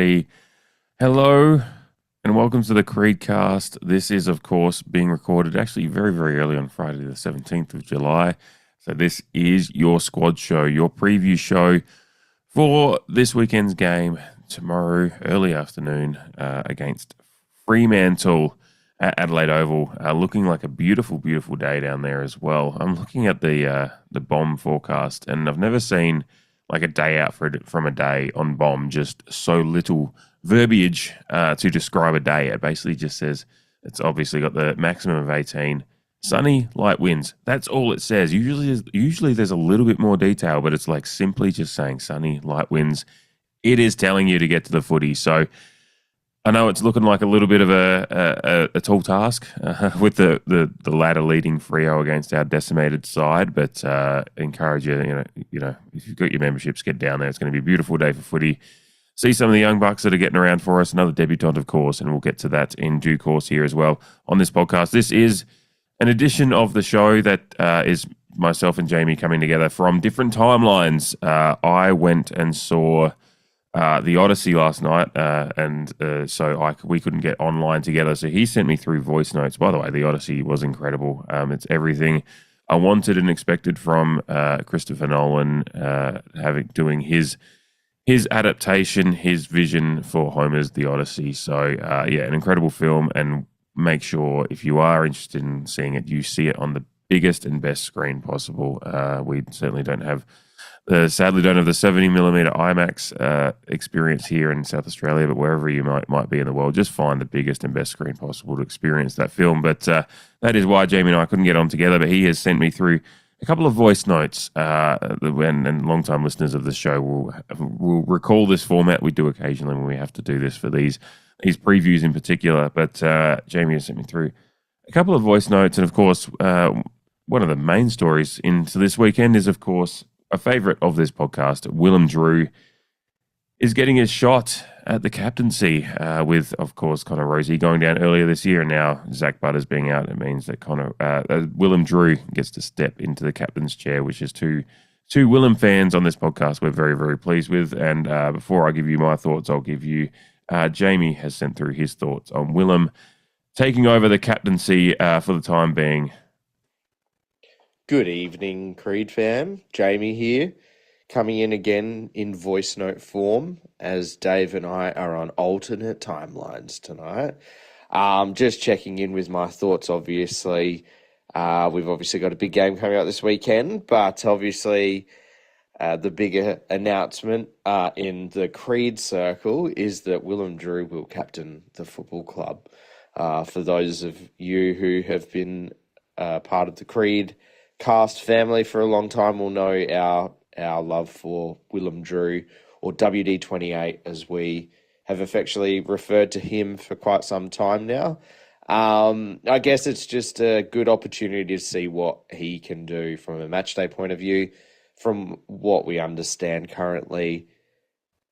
everybody. Hello and welcome to the CREEDCAST. This is, of course, being recorded actually very, very early on Friday, the 17th of July. So this is your squad show, your preview show for this weekend's game tomorrow, early afternoon, against Fremantle at Adelaide Oval. Looking like a beautiful, beautiful day down there as well. I'm looking at the bomb forecast, and I've never seen like a day out from a day on bomb, just so little verbiage to describe a day. It basically just says it's obviously got the maximum of 18, sunny, light winds. That's all it says. Usually there's a little bit more detail, but it's like simply just saying sunny, light winds. It is telling you to get to the footy. So I know it's looking like a little bit of a tall task with the ladder leading Freo against our decimated side, but encourage you, if you've got your memberships, get down there. It's going to be a beautiful day for footy. See some of the young bucks that are getting around for us, another debutant, of course, and we'll get to that in due course here as well on this podcast. This is an edition of the show that is myself and Jamie coming together from different timelines. I went and saw the Odyssey last night, and so we couldn't get online together. So he sent me through voice notes. By the way, the Odyssey was incredible. It's everything I wanted and expected from Christopher Nolan, doing his adaptation, his vision for Homer's The Odyssey. So an incredible film, and make sure if you are interested in seeing it, you see it on the biggest and best screen possible. We certainly sadly don't have the 70mm IMAX experience here in South Australia, but wherever you might be in the world, just find the biggest and best screen possible to experience that film. But that is why Jamie and I couldn't get on together, but he has sent me through a couple of voice notes, and long-time listeners of the show will recall this format. We do occasionally when we have to do this for these previews in particular, but Jamie has sent me through a couple of voice notes, and of course, one of the main stories into this weekend is, of course, a favourite of this podcast, Willem Drew, is getting his shot at the captaincy with, of course, Connor Rozee going down earlier this year, and now Zach Butters being out. It means that Willem Drew gets to step into the captain's chair, which is two Willem fans on this podcast we're very, very pleased with. And before I give you my thoughts, I'll give you Jamie has sent through his thoughts on Willem taking over the captaincy for the time being. Good evening, Creed fam. Jamie here, coming in again in voice note form, as Dave and I are on alternate timelines tonight. Just checking in with my thoughts, obviously. We've obviously got a big game coming up this weekend, but obviously the bigger announcement in the Creed circle is that Willem Drew will captain the football club. For those of you who have been part of the Creed cast family for a long time will know our love for Willem Drew, or WD28 as we have affectionately referred to him for quite some time now. I guess it's just a good opportunity to see what he can do from a matchday point of view. From what we understand currently,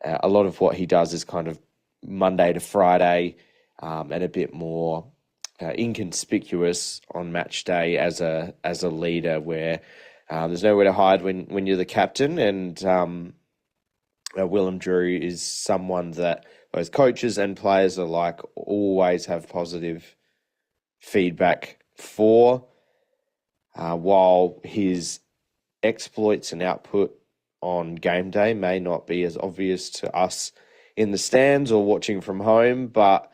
a lot of what he does is kind of Monday to Friday, and a bit more inconspicuous on match day as a leader, where there's nowhere to hide when you're the captain. And Willem Drew is someone that both coaches and players alike always have positive feedback for, while his exploits and output on game day may not be as obvious to us in the stands or watching from home, but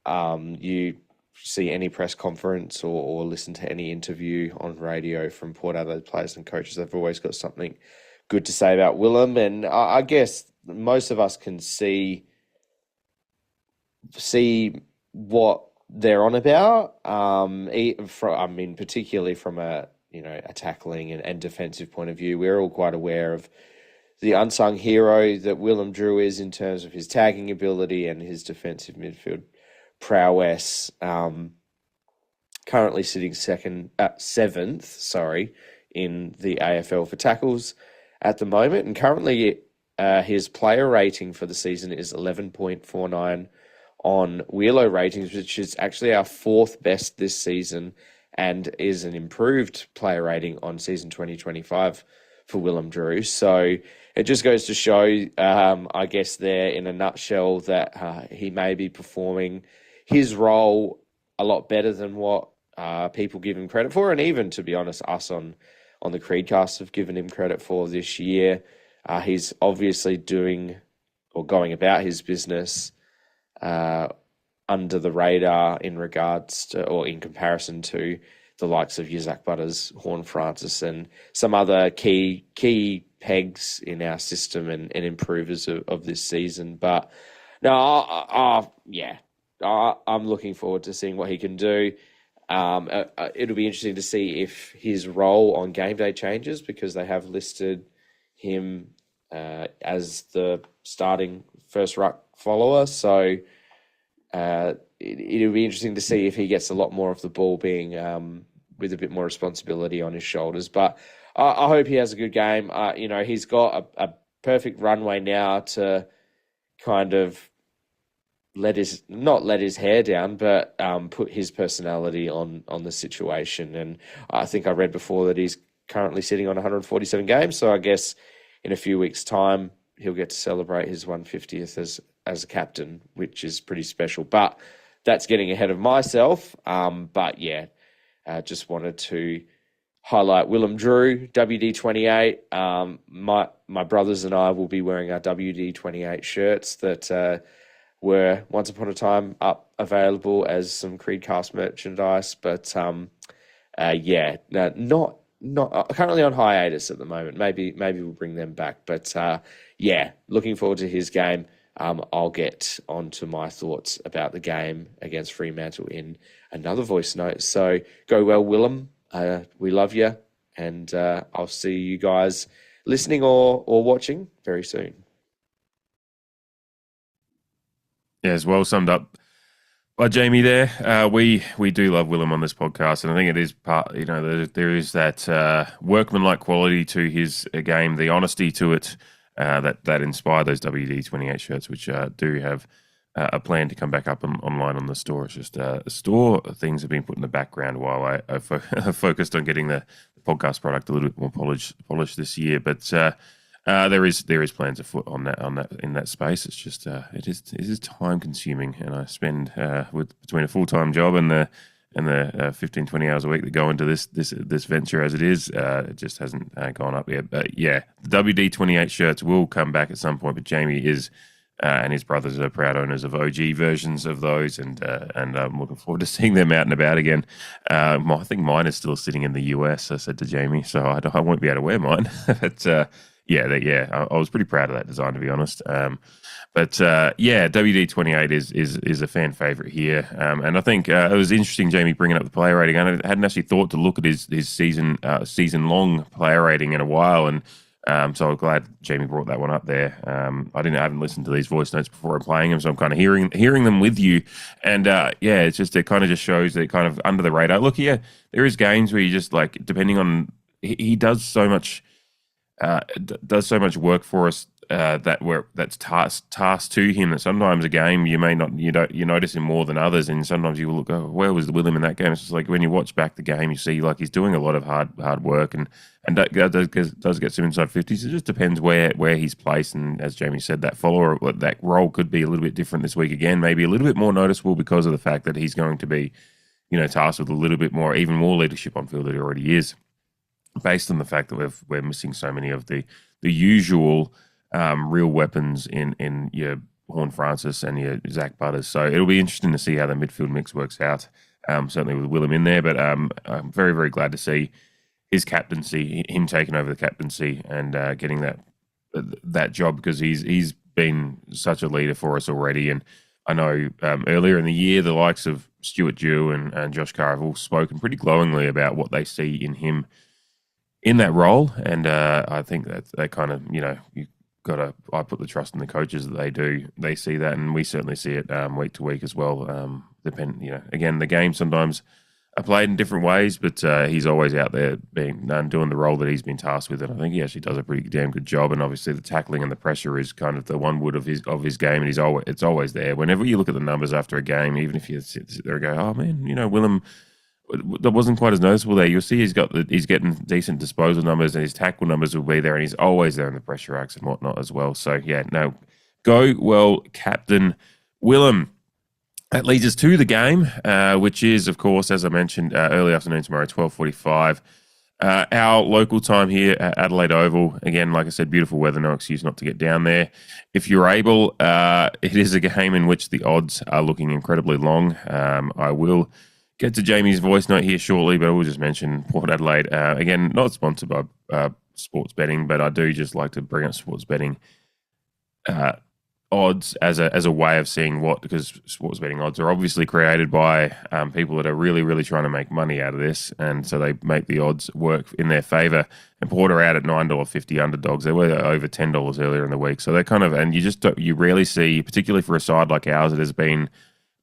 you see any press conference or listen to any interview on radio from Port Adelaide players and coaches, they've always got something good to say about Willem. And I guess most of us can see what they're on about. Particularly from a tackling and defensive point of view, we're all quite aware of the unsung hero that Willem Drew is in terms of his tagging ability and his defensive midfield prowess. Currently sitting seventh in the AFL for tackles at the moment, and currently his player rating for the season is 11.49 on Wheelo ratings, which is actually our fourth best this season, and is an improved player rating on season 2025 for Willem Drew. So it just goes to show, I guess, there in a nutshell, that he may be performing his role a lot better than what people give him credit for, and even, to be honest, us on the CREEDCAST have given him credit for this year. He's obviously doing or going about his business under the radar in regards to, or in comparison to, the likes of Zach Butters, Horne-Francis, and some other key pegs in our system and improvers of this season. But no, I'm looking forward to seeing what he can do. It'll be interesting to see if his role on game day changes, because they have listed him as the starting first ruck follower. So it'll be interesting to see if he gets a lot more of the ball being with a bit more responsibility on his shoulders. But I hope he has a good game. He's got a perfect runway now to kind of not let his hair down, but put his personality on the situation. And I think I read before that he's currently sitting on 147 games. So I guess in a few weeks' time, he'll get to celebrate his 150th as a captain, which is pretty special. But that's getting ahead of myself. But yeah, just wanted to highlight Willem Drew, WD28. My brothers and I will be wearing our WD28 shirts that were once upon a time available as some CREEDCAST merchandise. But not currently on hiatus at the moment. Maybe we'll bring them back. But looking forward to his game. I'll get on to my thoughts about the game against Fremantle in another voice note. So go well, Willem. We love you, and I'll see you guys listening or watching very soon. Yeah, as well summed up by Jamie there. We do love Willem on this podcast, and I think it is part. There is that workmanlike quality to his game, the honesty to it. That inspired those WD28 shirts, which do have a plan to come back up online on the store. It's just store things have been put in the background while I focused on getting the podcast product a little bit more polished this year. But there is plans afoot on that in that space. It's just it is time consuming, and I spend between a full-time job and the 15, 20 hours a week that go into this venture as it is. It just hasn't gone up yet. But yeah, the WD28 shirts will come back at some point. But Jamie is and his brothers are proud owners of OG versions of those, and I'm looking forward to seeing them out and about again. I think mine is still sitting in the US, I said to Jamie, so I won't be able to wear mine. But I was pretty proud of that design, to be honest. WD28 is a fan favorite here, and I think it was interesting, Jamie, bringing up the player rating. I hadn't actually thought to look at his season long player rating in a while, and so I'm glad Jamie brought that one up there. I haven't listened to these voice notes before I'm playing them, so I'm kind of hearing them with you, and it kind of just shows that kind of under the radar. Look, yeah, there is games where you just like, depending on, he does so much work for us that's tasked to him, that sometimes a game you notice him more than others, and sometimes you will look, oh, where was the Willem in that game? It's just like when you watch back the game, you see like he's doing a lot of hard work, and that does get some inside 50s. It just depends where he's placed, and as Jamie said, that follower, that role could be a little bit different this week again, maybe a little bit more noticeable because of the fact that he's going to be tasked with a little bit more, even more leadership on field than he already is, based on the fact that we're missing so many of the usual real weapons in your Horne-Francis and your Zach Butters. So it'll be interesting to see how the midfield mix works out, certainly with Willem in there. But I'm very, very glad to see his captaincy, him taking over the captaincy and getting that job, because he's been such a leader for us already. And I know earlier in the year, the likes of Stuart Dew and Josh Carr have all spoken pretty glowingly about what they see in him in that role. And I think that they kind of, I put the trust in the coaches that they see that, and we certainly see it week to week as well. Again, the game sometimes are played in different ways, but he's always out there doing the role that he's been tasked with, and I think he actually does a pretty damn good job. And obviously, the tackling and the pressure is kind of the one wood of his game, and it's always there. Whenever you look at the numbers after a game, even if you sit there and go, oh man, Willem that wasn't quite as noticeable there. You'll see he's getting decent disposal numbers and his tackle numbers will be there, and he's always there in the pressure acts and whatnot as well. So yeah, no, go well, Captain Willem. That leads us to the game, which is, of course, as I mentioned, early afternoon tomorrow, 12:45. Our local time here at Adelaide Oval. Again, like I said, beautiful weather, no excuse not to get down there. If you're able, it is a game in which the odds are looking incredibly long. I will get to Jamie's voice note here shortly, but I will just mention Port Adelaide. Again, not sponsored by sports betting, but I do just like to bring up sports betting odds as a way of seeing because sports betting odds are obviously created by people that are really, really trying to make money out of this, and so they make the odds work in their favour. And Port are out at $9.50 underdogs. They were over $10 earlier in the week, so they're kind of, and you rarely see, particularly for a side like ours, it has been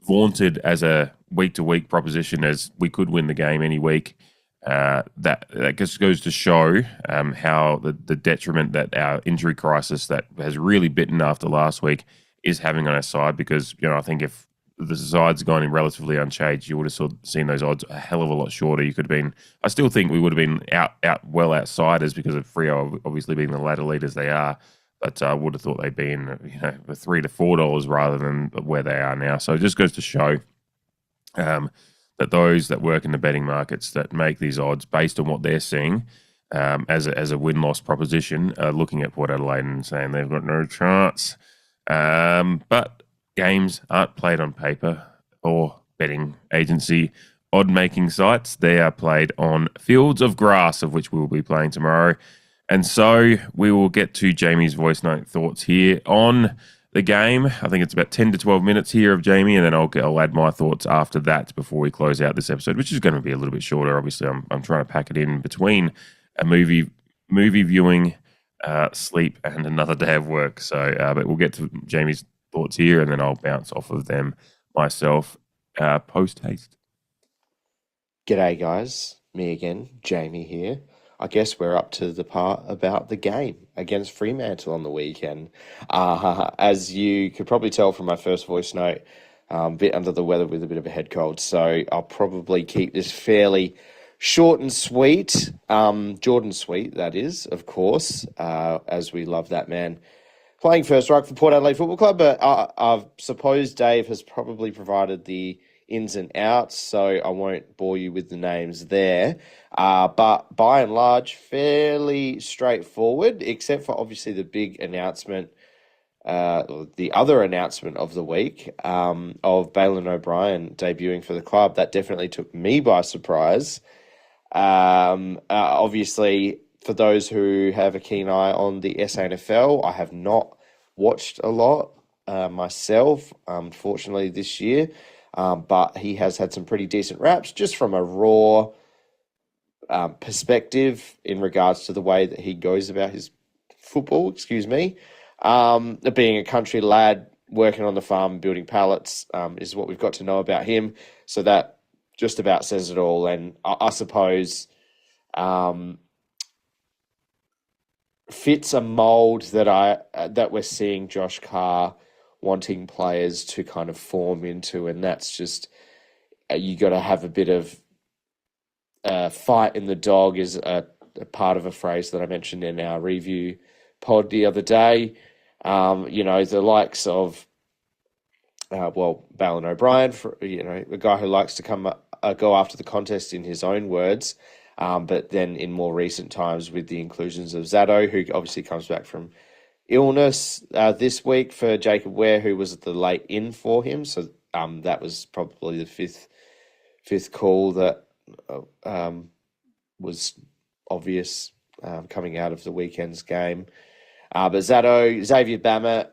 vaunted as a week-to-week proposition as we could win the game any week. That just goes to show how the detriment that our injury crisis that has really bitten after last week is having on our side. Because I think if the side's gone in relatively unchanged, you would have seen those odds a hell of a lot shorter. You could have been. I still think we would have been out well outsiders because of Freo obviously being the ladder leaders they are. But I would have thought they'd be in $3 to $4 rather than where they are now. So it just goes to show. That those that work in the betting markets that make these odds based on what they're seeing as a win-loss proposition are looking at Port Adelaide and saying they've got no chance. But games aren't played on paper or betting agency odd-making sites. They are played on fields of grass, of which we will be playing tomorrow. And so we will get to Jamie's voice note thoughts here on the game. I think it's about 10 to 12 minutes here of Jamie, and then I'll add my thoughts after that before we close out this episode, which is going to be a little bit shorter. Obviously, I'm trying to pack it in between a movie viewing, sleep, and another day of work. So, but we'll get to Jamie's thoughts here, and then I'll bounce off of them myself post haste. G'day, guys. Me again, Jamie here. I guess we're up to the part about the game against Fremantle on the weekend. As you could probably tell from my first voice note, a bit under the weather with a bit of a head cold, so I'll probably keep this fairly short and sweet. Jordan Sweet, that is, of course, as we love that man playing first ruck for Port Adelaide Football Club. But I suppose Dave has probably provided the ins and outs, so I won't bore you with the names there. But by and large, fairly straightforward, except for obviously the big announcement, the other announcement of the week of Balin O'Brien debuting for the club. That definitely took me by surprise. Obviously, for those who have a keen eye on the SANFL, I have not watched a lot myself, unfortunately, this year. But he has had some pretty decent raps just from a raw perspective in regards to the way that he goes about his football, being a country lad, working on the farm, building pallets, is what we've got to know about him. So that just about says it all. And I suppose fits a mould that we're seeing Josh Carr wanting players to kind of form into, and that's just you got to have a bit of fight in the dog is a part of a phrase that I mentioned in our review pod the other day. The likes of Balin O'Brien, a guy who likes to go after the contest in his own words, but then in more recent times with the inclusions of Zato, who obviously comes back from illness this week, for Jacob Ware, who was at the late in for him. So that was probably the fifth call that was obvious coming out of the weekend's game. But Zato, Xavier Bammett,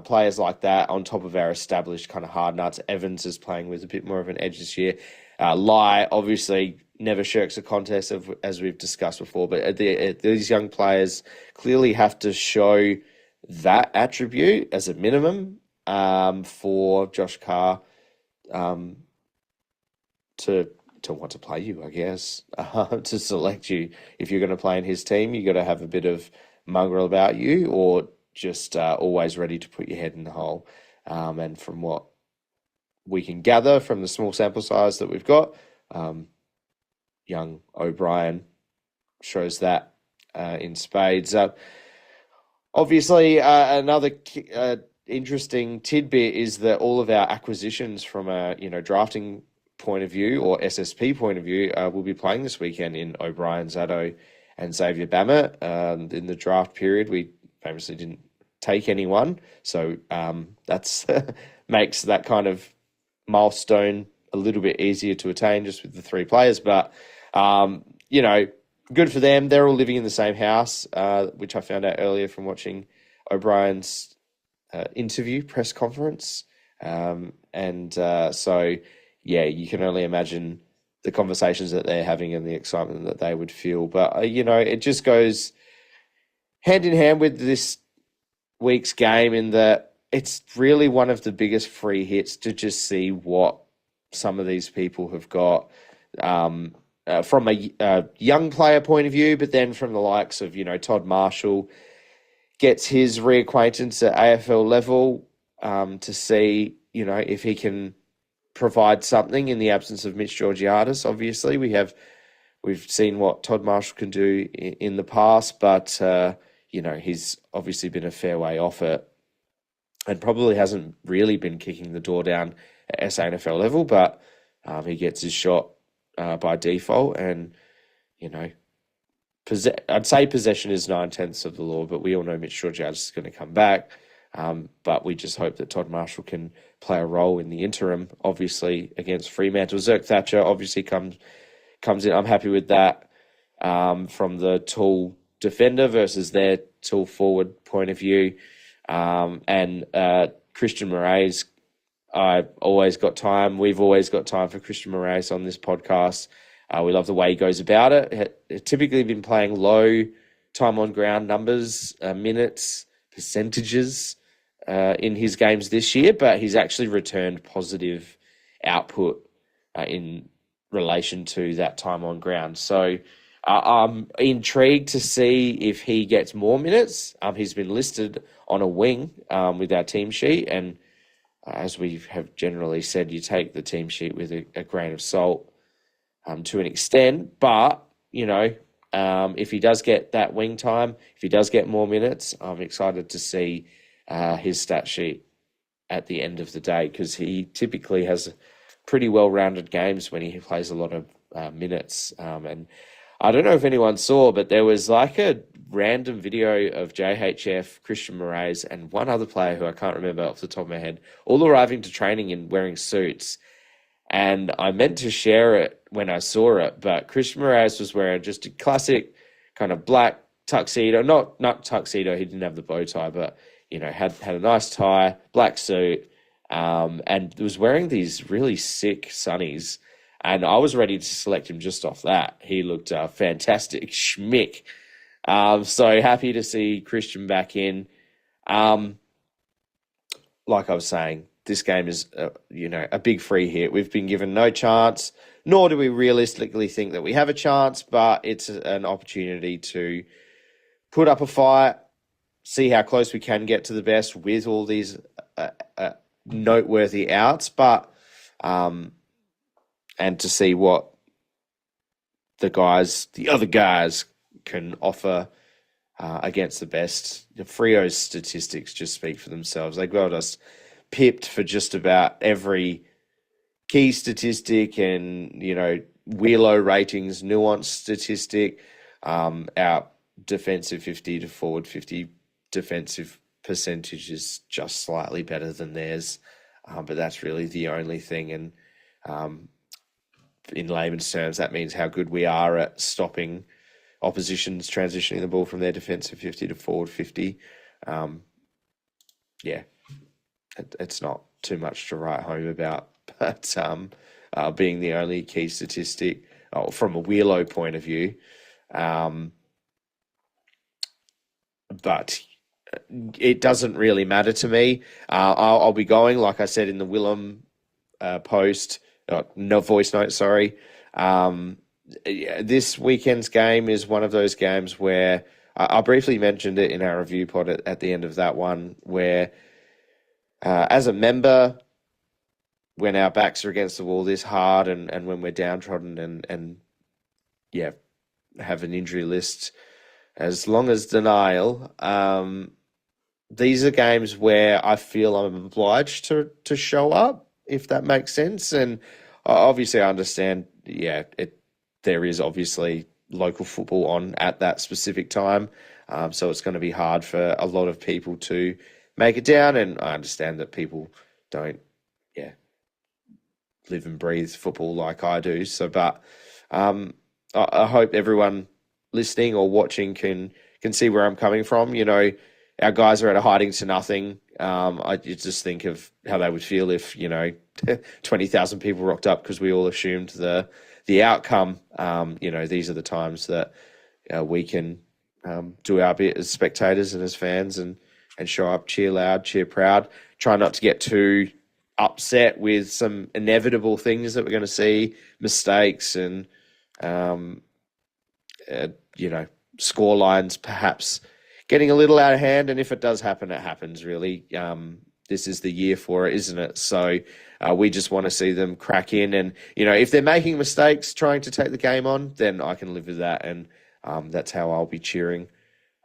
players like that on top of our established kind of hard nuts. Evans is playing with a bit more of an edge this year. Lai obviously never shirks a contest, as we've discussed before, but these young players clearly have to show that attribute as a minimum for Josh Carr to want to play you, I guess, to select you. If you're going to play in his team, you got to have a bit of mongrel about you, or just always ready to put your head in the hole. And from what we can gather from the small sample size that we've got, Young O'Brien shows that in spades. Obviously, another interesting tidbit is that all of our acquisitions from a drafting point of view or SSP point of view will be playing this weekend in O'Brien, Zaddo, and Xavier Bammett. In the draft period, we famously didn't take anyone, so that's makes that kind of milestone a little bit easier to attain just with the 3 players. But good for them. They're all living in the same house, which I found out earlier from watching O'Brien's interview press conference. So, you can only imagine the conversations that they're having and the excitement that they would feel. But, it just goes hand in hand with this week's game in that it's really one of the biggest free hits to just see what some of these people have got. From a young player point of view, but then from the likes of, Todd Marshall gets his reacquaintance at AFL level to see, if he can provide something in the absence of Mitch Georgiadis. Obviously, we've seen what Todd Marshall can do in the past, but, he's obviously been a fair way off it and probably hasn't really been kicking the door down at SANFL level, but he gets his shot by default, and I'd say possession is 9/10 of the law, but we all know Mitch Georgiadis is going to come back. But we just hope that Todd Marshall can play a role in the interim, obviously against Fremantle. Zerk Thatcher obviously comes in. I'm happy with that from the tall defender versus their tall forward point of view. And Christian Moraes, I've always got time. We've always got time for Christian Moraes on this podcast. We love the way he goes about it. He's typically been playing low time on ground numbers, minutes, percentages in his games this year, but he's actually returned positive output in relation to that time on ground. So I'm intrigued to see if he gets more minutes. He's been listed on a wing with our team sheet, and as we have generally said, you take the team sheet with a grain of salt to an extent. But, if he does get that wing time, if he does get more minutes, I'm excited to see his stat sheet at the end of the day, because he typically has pretty well-rounded games when he plays a lot of minutes. And I don't know if anyone saw, but there was like a random video of JHF, Christian Moraes, and one other player who I can't remember off the top of my head, all arriving to training and wearing suits. And I meant to share it when I saw it, but Christian Moraes was wearing just a classic kind of black tuxedo, not tuxedo, he didn't have the bow tie, but, had a nice tie, black suit, and was wearing these really sick sunnies. And I was ready to select him just off that. He looked fantastic, schmick. So happy to see Christian back in. Like I was saying, this game is, a big free hit. We've been given no chance, nor do we realistically think that we have a chance, but it's an opportunity to put up a fight, see how close we can get to the best with all these noteworthy outs, but and to see what the other guys can offer against the best. The Freo's statistics just speak for themselves. They got us pipped for just about every key statistic and, Wheelo ratings, nuance statistic. Our defensive 50 to forward 50 defensive percentage is just slightly better than theirs. But that's really the only thing. And in layman's terms, that means how good we are at stopping oppositions transitioning the ball from their defensive 50 to forward 50. It's not too much to write home about, but being the only key statistic from a Wheelo point of view. But it doesn't really matter to me. I'll be going, like I said in the Willem post, no voice note, sorry. This weekend's game is one of those games where I briefly mentioned it in our review pod at the end of that one, where as a member, when our backs are against the wall this hard and when we're downtrodden and yeah, have an injury list as long as denial. These are games where I feel I'm obliged to show up, if that makes sense. And obviously, I understand. Yeah, there is obviously local football on at that specific time, so it's going to be hard for a lot of people to make it down. And I understand that people don't, yeah, live and breathe football like I do. So, but I hope everyone listening or watching can see where I'm coming from. You know, our guys are at a hiding to nothing. I just think of how they would feel if 20,000 people rocked up because we all assumed the outcome. These are the times that we can do our bit as spectators and as fans and show up, cheer loud, cheer proud. Try not to get too upset with some inevitable things that we're going to see, mistakes and score lines perhaps getting a little out of hand. And if it does happen, it happens, really. This is the year for it, isn't it? So we just want to see them crack in. And, if they're making mistakes trying to take the game on, then I can live with that. And that's how I'll be cheering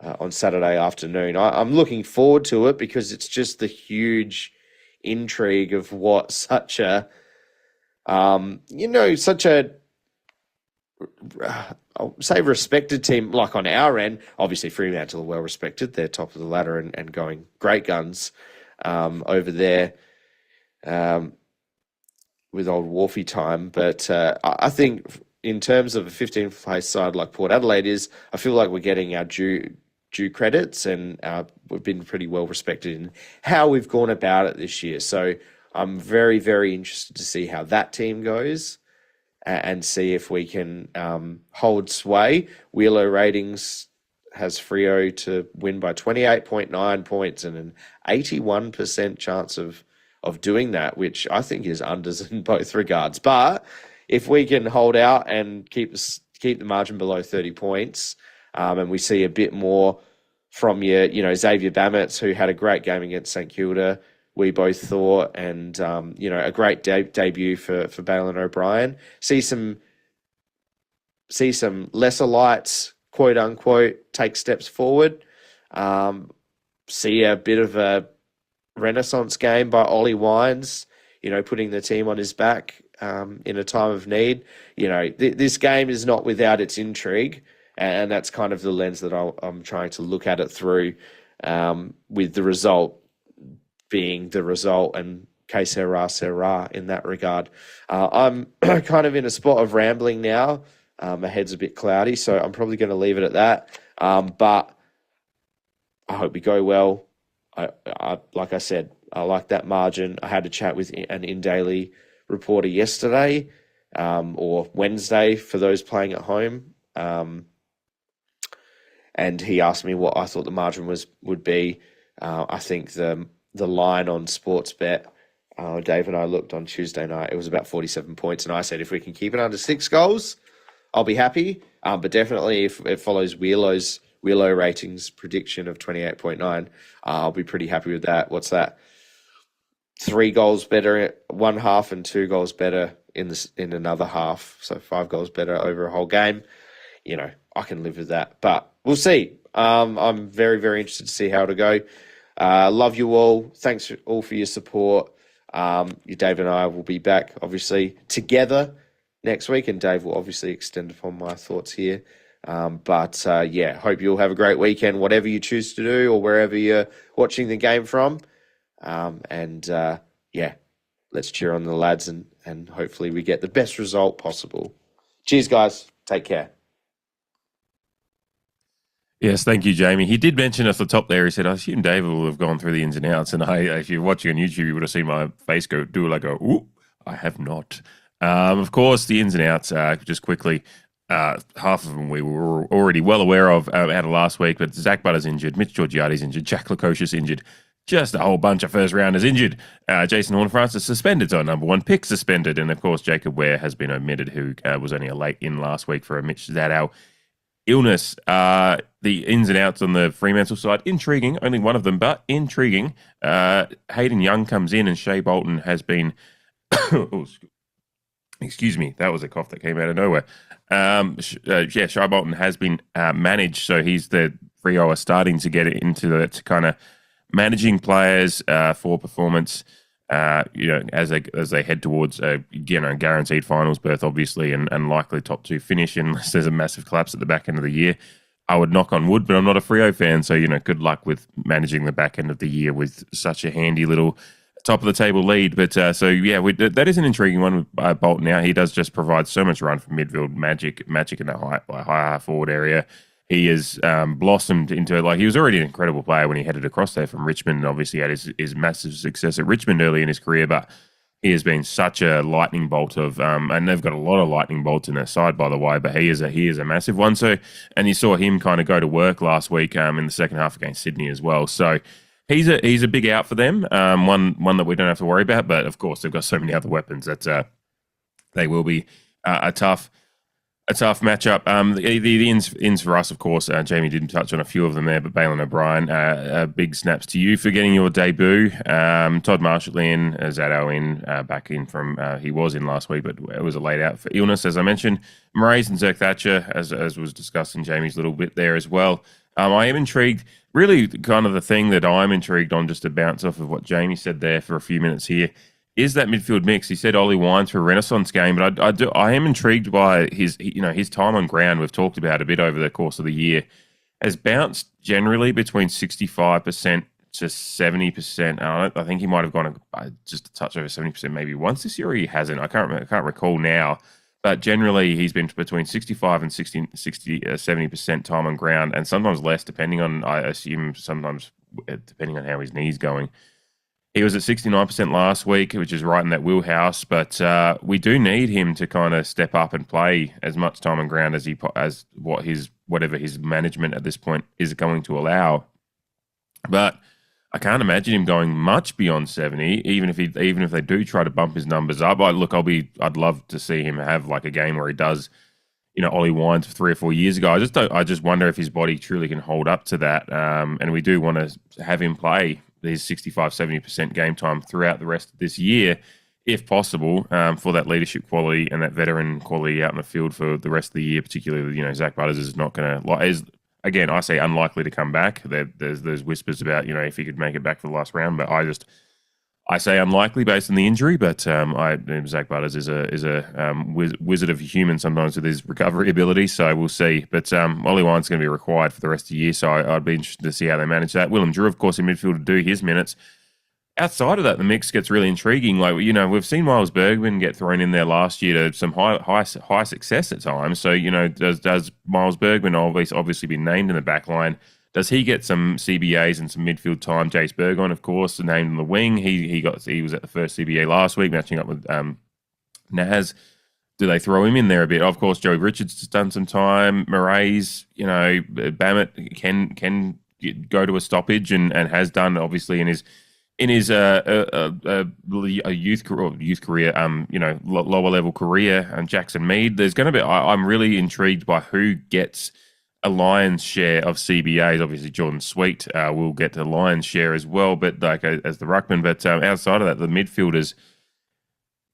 on Saturday afternoon. I'm looking forward to it because it's just the huge intrigue of what such a I'll say respected team, like on our end. Obviously Fremantle are well respected, they're top of the ladder and going great guns over there with old Wharfie time. But I think in terms of a 15th place side like Port Adelaide is, I feel like we're getting our due credits, and we've been pretty well respected in how we've gone about it this year. So I'm very, very interested to see how that team goes and see if we can hold sway. Wheelo Ratings has Freo to win by 28.9 points and an 81% chance of doing that, which I think is unders in both regards. But if we can hold out and keep the margin below 30 points, and we see a bit more from your, Xavier Bammets, who had a great game against St Kilda, we both thought, and a great debut for Balin O'Brien. See some lesser lights, quote unquote, take steps forward. See a bit of a renaissance game by Ollie Wines, putting the team on his back in a time of need. This game is not without its intrigue, and that's kind of the lens that I'm trying to look at it through, with the result being the result, and que sera in that regard. I'm kind of in a spot of rambling now. My head's a bit cloudy, so I'm probably going to leave it at that. But I hope we go well. I like I said, I like that margin. I had a chat with an in-daily reporter yesterday, or Wednesday for those playing at home. And he asked me what I thought the margin would be. I think the line on Sportsbet, Dave and I looked on Tuesday night, it was about 47 points. And I said, if we can keep it under 6 goals, I'll be happy. But definitely if it follows Wheelo Ratings prediction of 28.9, I'll be pretty happy with that. What's that? 3 goals better one half and 2 goals better in another half. So 5 goals better over a whole game. I can live with that. But we'll see. I'm very, very interested to see how it'll go. Love you all. Thanks all for your support. Dave and I will be back, obviously, together next week, and Dave will obviously extend upon my thoughts here. Hope you'll have a great weekend, whatever you choose to do or wherever you're watching the game from. Let's cheer on the lads and hopefully we get the best result possible. Cheers, guys. Take care. Yes, thank you, Jamie. He did mention at the top there, he said, I assume David will have gone through the ins and outs. And if you're watching on YouTube, you would have seen my face ooh, I have not. Of course, the ins and outs, just quickly, half of them we were already well aware of out of last week, but Zach Butter's injured, Mitch Georgiades injured, Jack Lukosius injured, just a whole bunch of first-rounders injured. Jason Horne-Francis suspended, so number 1 pick suspended. And, of course, Jacob Ware has been omitted, who was only a late in last week for a Mitch Zadow illness. The ins and outs on the Fremantle side, intriguing, only one of them, but intriguing. Hayden Young comes in and Shea Bolton has been oh, excuse me, that was a cough that came out of nowhere. Shai Bolton has been managed, so he's the Freo are starting to get into that kind of managing players for performance. As they head towards guaranteed finals berth, obviously, and likely top two finish unless there's a massive collapse at the back end of the year. I would knock on wood, but I'm not a Freo fan, so good luck with managing the back end of the year with such a handy little top of the table lead. But that is an intriguing one with Bolton. Now he does just provide so much run from midfield, magic in the high half forward area. He has blossomed into, he was already an incredible player when he headed across there from Richmond, and obviously had his massive success at Richmond early in his career. But he has been such a lightning bolt of, and they've got a lot of lightning bolts in their side, by the way. But he is a massive one. So, and you saw him kind of go to work last week in the second half against Sydney as well. So he's a big out for them. One that we don't have to worry about. But of course, they've got so many other weapons that they will be a tough matchup. The ins for us, of course, Jamie didn't touch on a few of them there, but Balin O'Brien, big snaps to you for getting your debut. Todd Marshall in, Zaddo in, back in from, he was in last week, but it was a late out for illness, as I mentioned. Murray's and Zerk Thatcher, as was discussed in Jamie's little bit there as well. I am intrigued, really kind of the thing that I'm intrigued on, just to bounce off of what Jamie said there for a few minutes here, is that midfield mix. He said Ollie Wines for a Renaissance game, but I am intrigued by his time on ground. We've talked about a bit over the course of the year, has bounced generally between 65% to 70%. I think he might have gone just a touch over 70% maybe once this year, or he hasn't. I can't recall now, but generally he's been between 65 and 70% time on ground, and sometimes less, depending on, I assume, sometimes depending on how his knee's going. He was at 69% last week, which is right in that wheelhouse. But we do need him to kind of step up and play as much time on ground as whatever his management at this point is going to allow. But I can't imagine him going much beyond 70, even if they do try to bump his numbers up. I'd love to see him have like a game where he does, Ollie Wines 3 or 4 years ago. I just wonder if his body truly can hold up to that. And we do want to have him play his 65-70% game time throughout the rest of this year, if possible, for that leadership quality and that veteran quality out in the field for the rest of the year. Particularly, Zach Butters is not going to, again, I say unlikely to come back. There's whispers about, if he could make it back for the last round, but I say unlikely based on the injury. But Zach Butters is a wizard of a human sometimes with his recovery ability, so we'll see. But Ollie Wine's going to be required for the rest of the year, so I'd be interested to see how they manage that. Willem Drew, of course, in midfield to do his minutes. Outside of that, the mix gets really intriguing. We've seen Miles Bergman get thrown in there last year to some high success at times. So, does Miles Bergman obviously be named in the back line? Does he get some CBAs and some midfield time? Jace Burgon, of course, named on the wing. He was at the first CBA last week, matching up with Naz. Do they throw him in there a bit? Of course, Joey Richards has done some time. Murray's, Bammett can go to a stoppage and has done, obviously, in his youth career, lower level career. And Jackson Mead, there's going to be. I'm really intrigued by who gets a lion's share of CBAs. Obviously, Jordan Sweet will get the lion's share as well, but as the ruckman. But outside of that, the midfielders,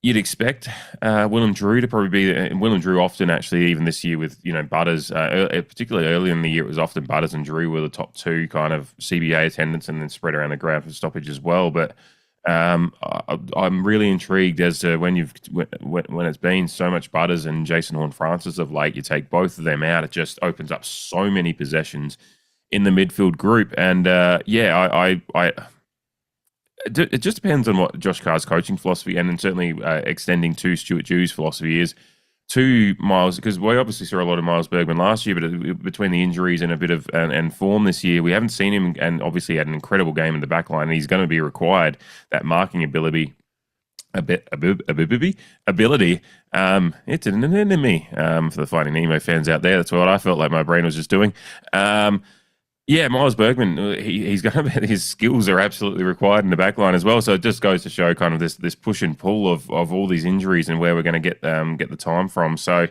you'd expect Willem Drew to probably be. Willem Drew often, actually, even this year with Butters, particularly early in the year, it was often Butters and Drew were the top two kind of CBA attendants, and then spread around the ground for stoppage as well. But I'm really intrigued as to when it's been so much Butters and Jason Horne-Francis of late, you take both of them out, it just opens up so many possessions in the midfield group. And it just depends on what Josh Carr's coaching philosophy, and then certainly extending to Stuart Dew's philosophy is to Miles, because we obviously saw a lot of Miles Bergman last year, but between the injuries and a bit of and form this year, we haven't seen him, and obviously had an incredible game in the back line, and he's going to be required that marking ability. Ability. It's an enemy for the Finding Nemo fans out there. That's what I felt like my brain was just doing. Miles Bergman, he's going to. His skills are absolutely required in the back line as well. So it just goes to show kind of this push and pull of all these injuries and where we're going to get the time from. So,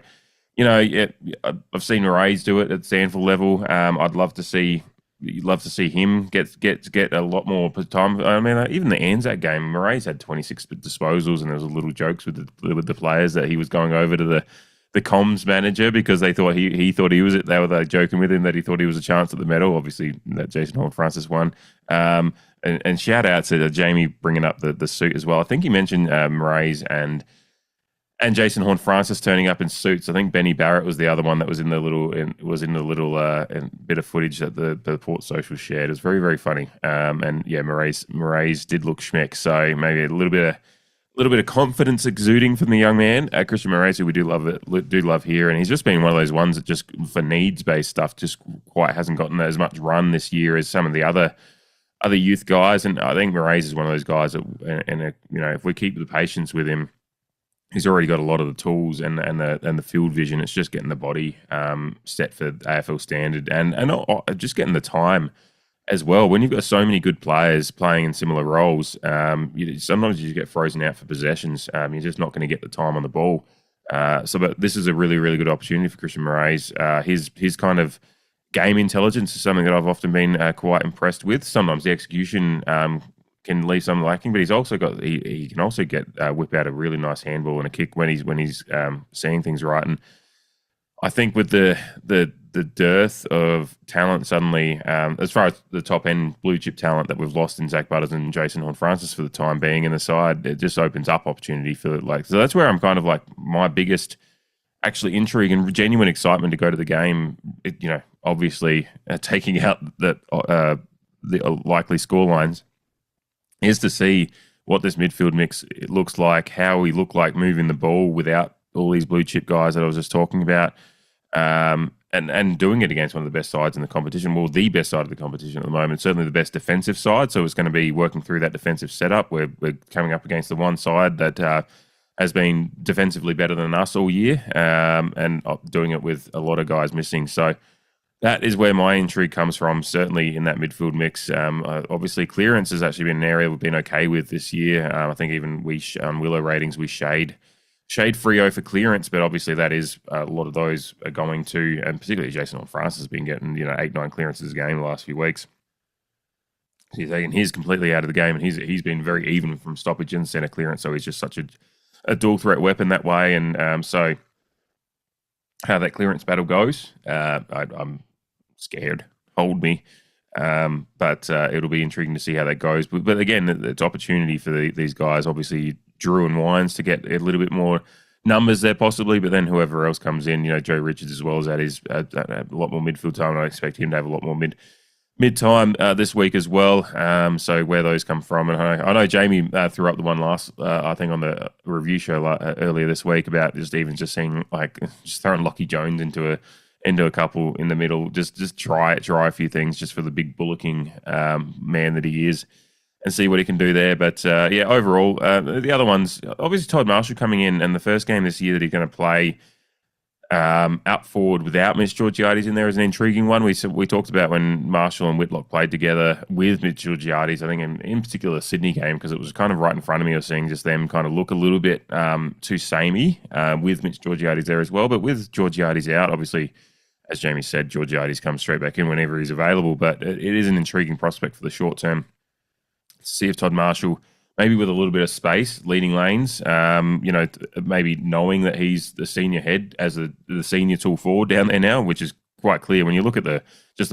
I've seen Rays do it at Stanford level. I'd love to see you'd love to see him get a lot more time. I mean, even the Anzac game, Murray's had 26 disposals, and there was a little jokes with the players that he was going over to the comms manager because they thought he thought he was it. They were joking with him that he thought he was a chance at the medal. Obviously, that Jason Horne-Francis won. And shout out to Jamie bringing up the suit as well. I think he mentioned Murray's and Jason Horne-Francis turning up in suits. I think Benny Barrett was the other one that was in the little bit of footage that the Port Social shared. It was very, very funny. And yeah, Murray's did look schmeck. So maybe a little bit of confidence exuding from the young man, Christian Moraes, who we do love here, and he's just been one of those ones that just for needs based stuff just quite hasn't gotten as much run this year as some of the other youth guys. And I think Moraes is one of those guys that, and if we keep the patience with him, he's already got a lot of the tools and the field vision. It's just getting the body set for AFL standard and just getting the time as well. When you've got so many good players playing in similar roles, sometimes you get frozen out for possessions. You're just not going to get the time on the ball. But this is a really, really good opportunity for Christian Moraes. His kind of game intelligence is something that I've often been quite impressed with. Sometimes the execution can leave something lacking, but he's also got he can also get whip out a really nice handball and a kick when he's seeing things right. And I think with the dearth of talent suddenly, as far as the top end blue chip talent that we've lost in Zach Butters and Jason Horne-Francis for the time being in the side, it just opens up opportunity for so that's where I'm kind of like my biggest actually intrigue and genuine excitement to go to the game. Obviously taking out the likely score lines is to see what this midfield mix looks like, how we look like moving the ball without all these blue chip guys that I was just talking about. And doing it against one of the best sides in the competition, well, the best side of the competition at the moment, certainly the best defensive side. So it's going to be working through that defensive setup. We're coming up against the one side that has been defensively better than us all year, and doing it with a lot of guys missing. So that is where my intrigue comes from, certainly in that midfield mix. Obviously, clearance has actually been an area we've been okay with this year. I think even we on Willow ratings, we shade Freo for clearance, but obviously that is a lot of those are going to, and particularly Jason Horne-Francis has been getting 8-9 clearances a game the last few weeks. So he's taken his completely out of the game, and he's been very even from stoppage and centre clearance. So he's just such a dual threat weapon that way. And so how that clearance battle goes, I'm scared. Hold me. But it'll be intriguing to see how that goes. But again, it's opportunity for these guys. Obviously, Drew and Wines to get a little bit more numbers there possibly, but then whoever else comes in, Joe Richards as well as that is a lot more midfield time. I expect him to have a lot more mid time this week as well. So where those come from, and I know Jamie threw up the one last, I think on the review show earlier this week about just seeing just throwing Lockie Jones into a couple in the middle, just try a few things just for the big bullocking man that he is, and see what he can do there. But overall, the other ones, obviously Todd Marshall coming in, and the first game this year that he's going to play out forward without Mitch Georgiades in there is an intriguing one. We talked about when Marshall and Whitlock played together with Mitch Georgiades, I think in particular the Sydney game, because it was kind of right in front of me. I was seeing just them kind of look a little bit too samey with Mitch Georgiades there as well. But with Georgiades out, obviously, as Jamie said, Georgiades comes straight back in whenever he's available. But it is an intriguing prospect for the short term. See if Todd Marshall, maybe with a little bit of space, leading lanes, maybe knowing that he's the senior head as the senior tool forward down there now, which is quite clear. When you look at the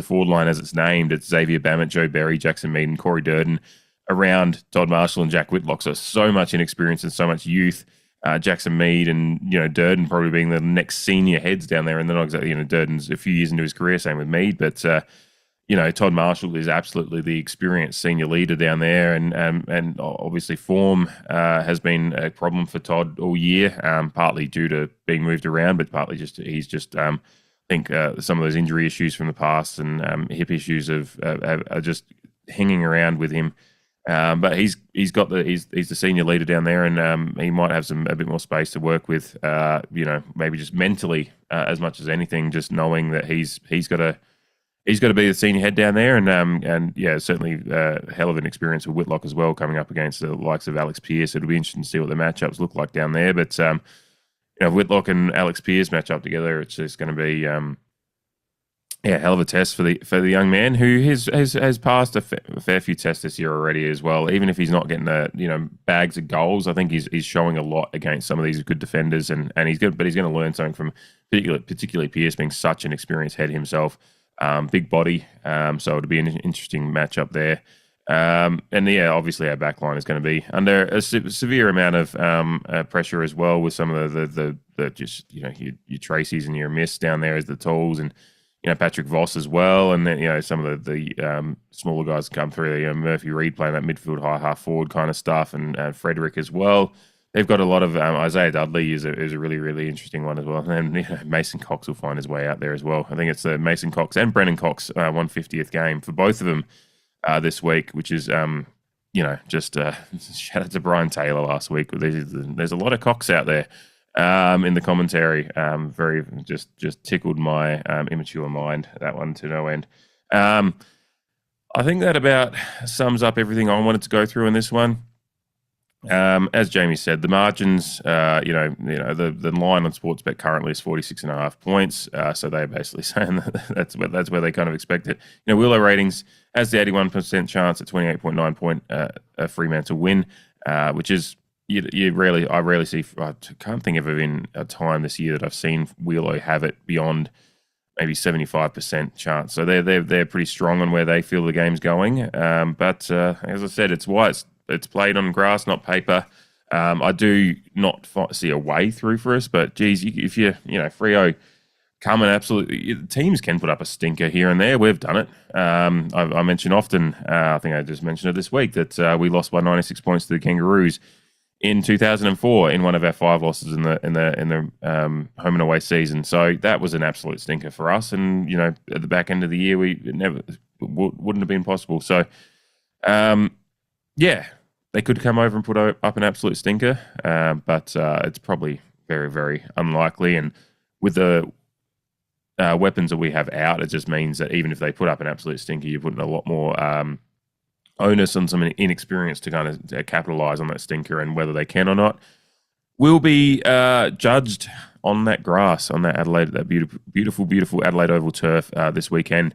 forward line as it's named, it's Xavier Bammett, Joe Berry, Jackson Mead, and Corey Durden around Todd Marshall and Jack Whitlock. So much inexperience and so much youth. Jackson Mead and Durden probably being the next senior heads down there, and they're not exactly Durden's a few years into his career, same with Mead, but Todd Marshall is absolutely the experienced senior leader down there, and obviously form has been a problem for Todd all year, partly due to being moved around, but partly he's just I think some of those injury issues from the past and hip issues are just hanging around with him. But he's the senior leader down there, and he might have a bit more space to work with. Maybe just mentally as much as anything, just knowing that he's got to be the senior head down there, and certainly a hell of an experience with Whitlock as well, coming up against the likes of Alex Pearce. It'll be interesting to see what the matchups look like down there. But if Whitlock and Alex Pearce match up together, it's just going to be Yeah, hell of a test for the young man who has passed a fair few tests this year already as well. Even if he's not getting the bags of goals, I think he's showing a lot against some of these good defenders, and he's good. But he's going to learn something from particularly Pierce being such an experienced head himself, big body. So it'll be an interesting matchup there. And yeah, obviously our backline is going to be under a severe amount of pressure as well, with some of the just your Tracy's and your Miss down there as the tools, and Patrick Voss as well, and then some of the smaller guys come through. Murphy Reed playing that midfield high half forward kind of stuff, and Frederick as well. They've got a lot of Isaiah Dudley is a really, really interesting one as well, and Mason Cox will find his way out there as well. I think it's the Mason Cox and Brennan Cox 150th game for both of them this week, which is just shout out to Brian Taylor last week. There's a lot of Cox out there in the commentary. Very just tickled my immature mind, that one, to no end. I think that about sums up everything I wanted to go through in this one. As Jamie said, the margins, the line on Sportsbet currently is 46.5 points. So they're basically saying that's where they kind of expect it. Willow ratings has the 81% chance at 28.9 point Fremantle win, which is I rarely see. I can't think of it in a time this year that I've seen Willow have it beyond maybe 75% chance. So they're pretty strong on where they feel the game's going. But as I said, it's played on grass, not paper. I do not see a way through for us, but geez, if Freo come and absolutely, teams can put up a stinker here and there. We've done it. I mention often, I think I just mentioned it this week, that we lost by 96 points to the Kangaroos in 2004 in one of our 5 losses in the home and away season. So that was an absolute stinker for us. And at the back end of the year, wouldn't have been possible. So yeah, they could come over and put up an absolute stinker, but it's probably very, very unlikely. And with the weapons that we have out, it just means that even if they put up an absolute stinker, you're putting a lot more onus on some inexperience to kind of capitalize on that stinker, and whether they can or not will be judged on that grass, on that beautiful, beautiful Adelaide Oval turf this weekend.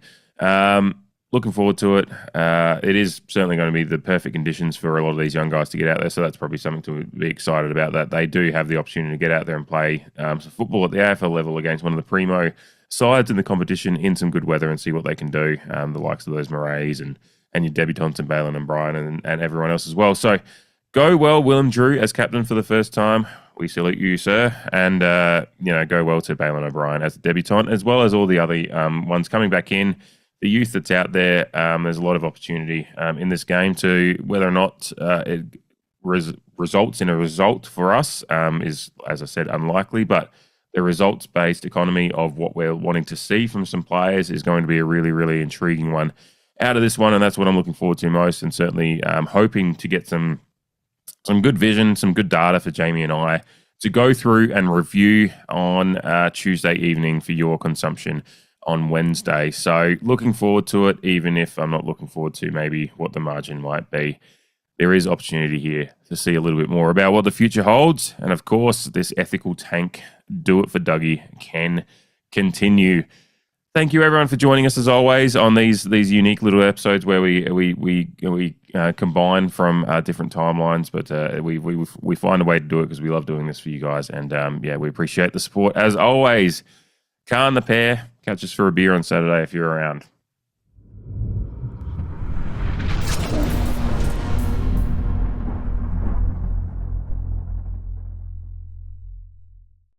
Looking forward to it. It is certainly going to be the perfect conditions for a lot of these young guys to get out there, so that's probably something to be excited about, that they do have the opportunity to get out there and play some football at the AFL level against one of the primo sides in the competition in some good weather and see what they can do, the likes of those Murrays and your debutants and Balin and Brian and everyone else as well. So go well, Willem Drew, as captain for the first time. We salute you, sir. And, go well to Balin O'Brien as a debutant, as well as all the other ones coming back in. The youth that's out there, there's a lot of opportunity in this game to whether or not it results in a result for us is, as I said, unlikely. But the results-based economy of what we're wanting to see from some players is going to be a really, really intriguing one out of this one, and that's what I'm looking forward to most, and certainly hoping to get some good vision, some good data for Jamie and I to go through and review on Tuesday evening for your consumption on Wednesday. So looking forward to it, even if I'm not looking forward to maybe what the margin might be. There is opportunity here to see a little bit more about what the future holds, and of course, this ethical tank, do it for Dougie, can continue. Thank you, everyone, for joining us as always on these unique little episodes where we combine from different timelines, but we find a way to do it because we love doing this for you guys, and we appreciate the support as always. Khan the pair, catch us for a beer on Saturday if you're around.